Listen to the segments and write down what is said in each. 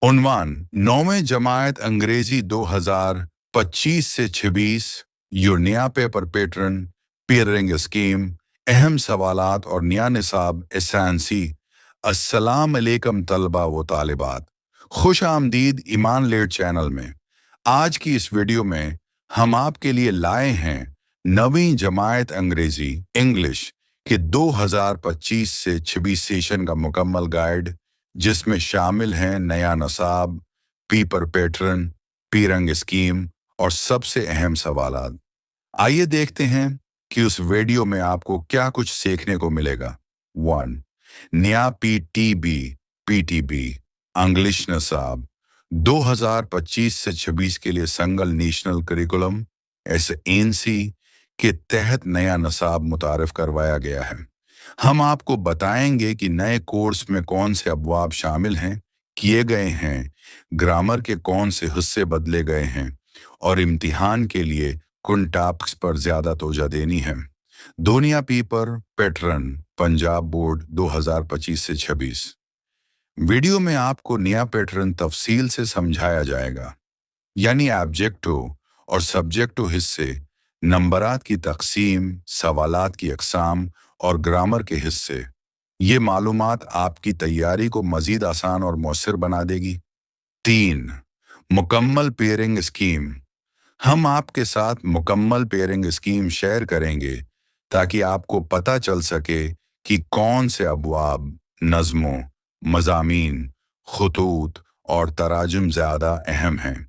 उन्वान 9वीं जमायत अंग्रेजी 2025 से 26 योर नया पेपर पैटर्न पेयरिंग स्कीम अहम सवालात और नया निसाब एसेंसी। अस्सलाम अलैकुम तलबा व तालिबात, खुश आमदीद ईमान लेट चैनल में। आज की इस वीडियो में हम आपके लिए लाए हैं 9वीं जमायत अंग्रेजी इंग्लिश के 2025 से 26 सेशन का मुकम्मल गाइड, जिसमें शामिल हैं नया नसाब, पेपर पैटर्न, पीरंग स्कीम और सबसे अहम सवालात। आइए देखते हैं कि उस वीडियो में आपको क्या कुछ सीखने को मिलेगा। 1. नया पीटीबी इंग्लिश नसाब 2025 से 26 के लिए संगल नेशनल करिकुलम एसएनसी के तहत नया नसाब मुतारिफ करवाया गया है। हम आपको बताएंगे कि नए कोर्स में कौन से अबवाब शामिल हैं, किए गए हैं, ग्रामर के कौन से हिस्से बदले गए हैं और इम्तिहान के लिए किन टॉपिक्स पर ज़्यादा तवज्जो देनी है। दुनिया पेपर पैटर्न पंजाब बोर्ड 2025 से 26। वीडियो में आपको नया पैटर्न तफसील से समझाया जाएगा, यानी ऑब्जेक्टिव और सब्जेक्टिव हिस्से, नंबरात की तकसीम, सवालात की अक़साम और ग्रामर के हिस्से। ये मालूमात आपकी तैयारी को मज़ीद आसान और मौसर बना देगी। 3. मुकम्मल पेयरिंग स्कीम। हम आपके साथ मुकम्मल पेयरिंग स्कीम शेयर करेंगे ताकि आपको पता चल सके कि कौन से अबवाब, नज़मों, मज़ामीन, खुतूत और तराजुम ज़्यादा अहम हैं।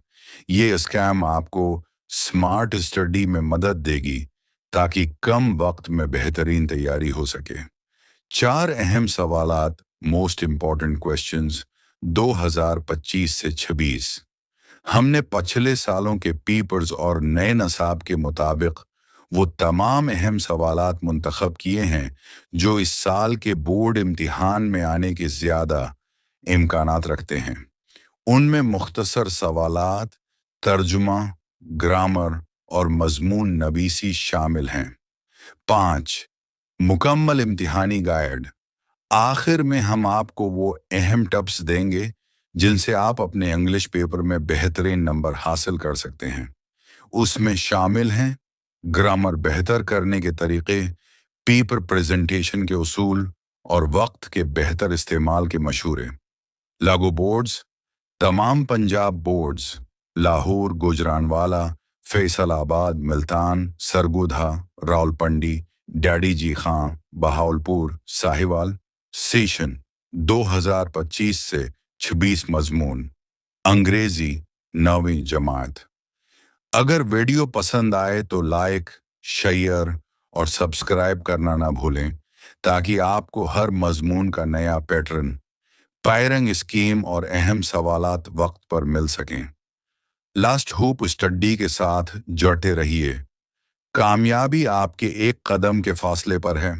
ये स्कीम आपको स्मार्ट स्टडी में मदद देगी ताकि कम वक्त में बेहतरीन तैयारी हो सके। 4 अहम सवालात, मोस्ट इम्पॉर्टेंट क्वेश्चंस 2025 से 26। हमने पिछले सालों के पेपर्स और नए नसाब के मुताबिक वो तमाम अहम सवालात मुंतखब किए हैं जो इस साल के बोर्ड इम्तिहान में आने के ज़्यादा इम्कानात रखते हैं। उनमें मुख्तसर सवालात, तर्जुमा, ग्रामर और मजमून नवीसी शामिल हैं। 5. मुकम्मल इम्तिहानी गाइड। आखिर में हम आपको वो अहम टिप्स देंगे जिनसे आप अपने इंग्लिश पेपर में बेहतरीन नंबर हासिल कर सकते हैं। उसमें शामिल हैं ग्रामर बेहतर करने के तरीक़े, पेपर प्रेजेंटेशन के उसूल और वक्त के बेहतर इस्तेमाल के मशूरे। लागू बोर्ड्स। तमाम पंजाब बोर्ड्स लाहौर, गुजरानवाला, फैसलाबाद, मुल्तान, सरगोधा, रावलपिंडी, डैडी जी खां, बहावलपुर, साहिवाल। सेशन 2025 से 26 मजमून अंग्रेजी 9वीं जमात। अगर वीडियो पसंद आए तो लाइक, शेयर और सब्सक्राइब करना ना भूलें ताकि आपको हर मजमून का नया पैटर्न, पेयरिंग स्कीम और अहम सवालात वक्त पर मिल सकें। लास्ट होप स्टडी के साथ जुड़ते रहिए। कामयाबी आपके एक कदम के फासले पर है।